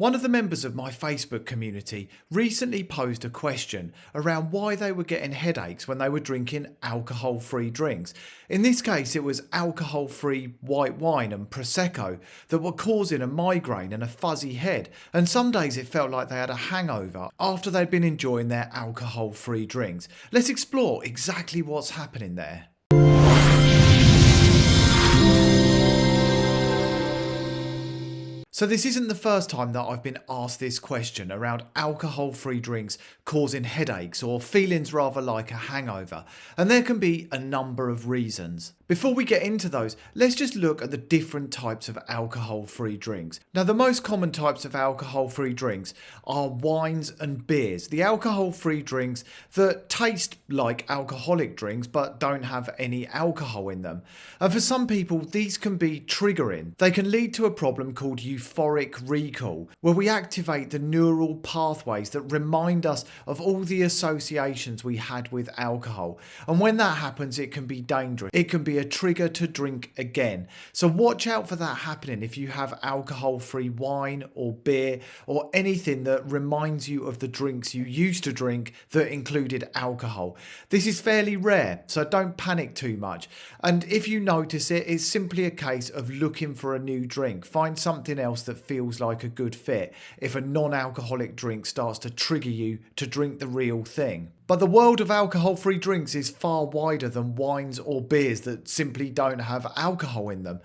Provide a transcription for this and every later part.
One of the members of my Facebook community recently posed a question around why they were getting headaches when they were drinking alcohol-free drinks. In this case, it was alcohol-free white wine and Prosecco that were causing a migraine and a fuzzy head, and some days it felt like they had a hangover after they'd been enjoying their alcohol-free drinks. Let's explore exactly what's happening there. So this isn't the first time that I've been asked this question around alcohol-free drinks causing headaches or feelings rather like a hangover, and there can be a number of reasons. Before we get into those, let's just look at the different types of alcohol-free drinks. Now, the most common types of alcohol-free drinks are wines and beers, the alcohol-free drinks that taste like alcoholic drinks but don't have any alcohol in them. And for some people, these can be triggering. They can lead to a problem called euphoric recall, where we activate the neural pathways that remind us of all the associations we had with alcohol. And when that happens, it can be dangerous. It can be a trigger to drink again. So watch out for that happening if you have alcohol-free wine or beer or anything that reminds you of the drinks you used to drink that included alcohol. This is fairly rare, so don't panic too much. And if you notice it, it's simply a case of looking for a new drink. Find something else that feels like a good fit if a non-alcoholic drink starts to trigger you to drink the real thing. But the world of alcohol-free drinks is far wider than wines or beers that simply don't have alcohol in them.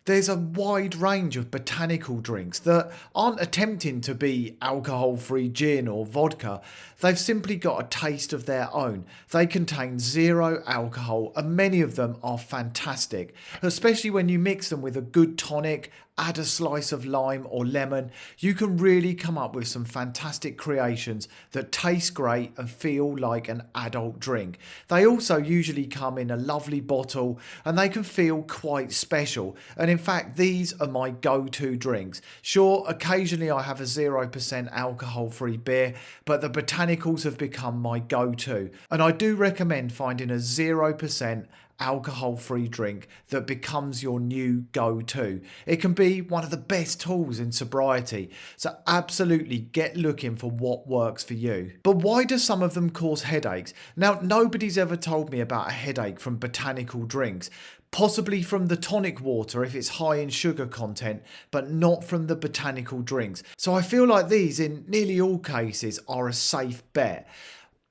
There's a wide range of botanical drinks that aren't attempting to be alcohol-free gin or vodka. They've simply got a taste of their own. They contain zero alcohol and many of them are fantastic, especially when you mix them with a good tonic, add a slice of lime or lemon. You can really come up with some fantastic creations that taste great and feel like an adult drink. They also usually come in a lovely bottle and they can feel quite special. And in fact, these are my go-to drinks. Sure, occasionally I have a 0% alcohol-free beer, but the Botanicals have become my go-to. And I do recommend finding a 0% alcohol-free drink that becomes your new go-to. It can be one of the best tools in sobriety, so absolutely get looking for what works for you. But why do some of them cause headaches? Now, nobody's ever told me about a headache from botanical drinks. Possibly from the tonic water if it's high in sugar content, but not from the botanical drinks. So I feel like these, in nearly all cases, are a safe bet.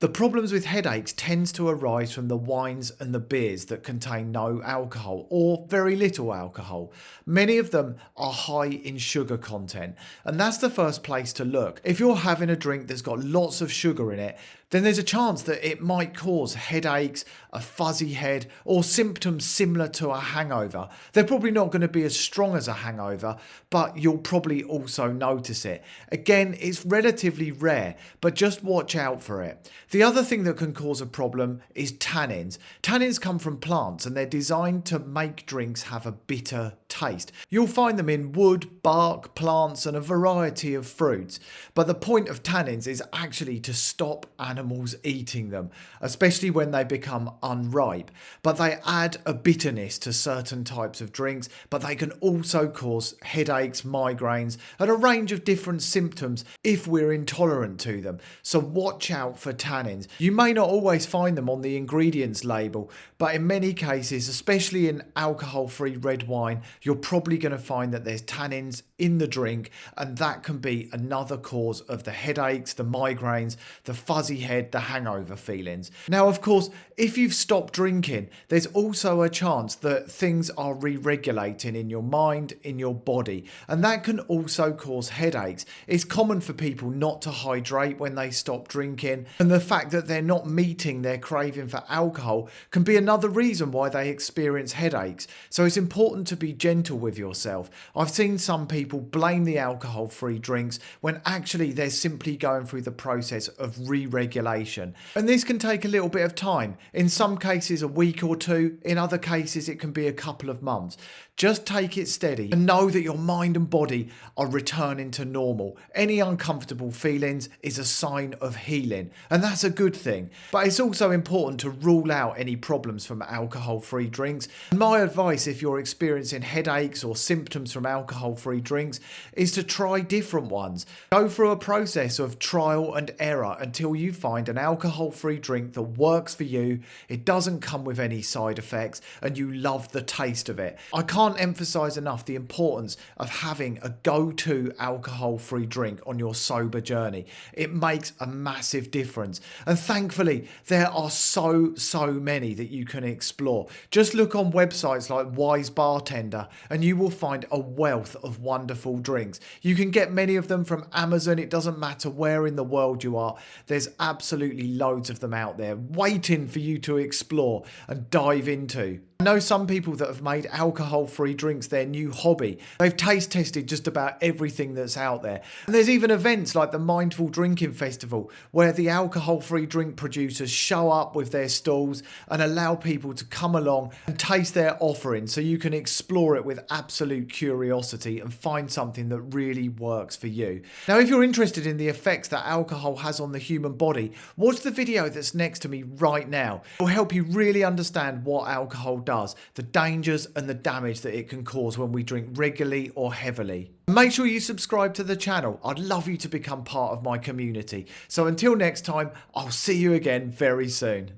The problems with headaches tends to arise from the wines and the beers that contain no alcohol or very little alcohol. Many of them are high in sugar content, and that's the first place to look. If you're having a drink that's got lots of sugar in it, then there's a chance that it might cause headaches, a fuzzy head, or symptoms similar to a hangover. They're probably not going to be as strong as a hangover, but you'll probably also notice it. Again, it's relatively rare, but just watch out for it. The other thing that can cause a problem is tannins. Tannins come from plants and they're designed to make drinks have a bitter taste. You'll find them in wood, bark, plants, and a variety of fruits. But the point of tannins is actually to stop animals eating them, especially when they become unripe. But they add a bitterness to certain types of drinks, but they can also cause headaches, migraines, and a range of different symptoms if we're intolerant to them. So watch out for tannins. You may not always find them on the ingredients label, but in many cases, especially in alcohol-free red wine, you're probably going to find that there's tannins in the drink, and that can be another cause of the headaches, the migraines, the fuzzy head, the hangover feelings. Now, of course, if you've stopped drinking, there's also a chance that things are re-regulating in your mind, in your body, and that can also cause headaches. It's common for people not to hydrate when they stop drinking, and the fact that they're not meeting their craving for alcohol can be another reason why they experience headaches. So it's important to be gentle with yourself. I've seen some people blame the alcohol-free drinks when actually they're simply going through the process of re-regulation. And this can take a little bit of time. In some cases a week or two, in other cases it can be a couple of months. Just take it steady and know that your mind and body are returning to normal. Any uncomfortable feelings is a sign of healing, and that's a good thing. But it's also important to rule out any problems from alcohol-free drinks. And my advice, if you're experiencing headaches or symptoms from alcohol-free drinks, is to try different ones. Go through a process of trial and error until you find an alcohol-free drink that works for you, it doesn't come with any side effects, and you love the taste of it. I can't emphasize enough the importance of having a go-to alcohol-free drink on your sober journey. It makes a massive difference, and thankfully there are so many that you can explore. Just look on websites like Wise Bartender and you will find a wealth of wonderful drinks. You can get many of them from Amazon. It doesn't matter where in the world you are, there's absolutely loads of them out there waiting for you to explore and dive into. I know some people that have made alcohol-free drinks their new hobby. They've taste tested just about everything that's out there. And there's even events like the Mindful Drinking Festival where the alcohol-free drink producers show up with their stalls and allow people to come along and taste their offering so you can explore it with absolute curiosity and find something that really works for you. Now, if you're interested in the effects that alcohol has on the human body, watch the video that's next to me right now. It will help you really understand what alcohol does, the dangers and the damage that it can cause when we drink regularly or heavily. Make sure you subscribe to the channel. I'd love you to become part of my community. So until next time, I'll see you again very soon.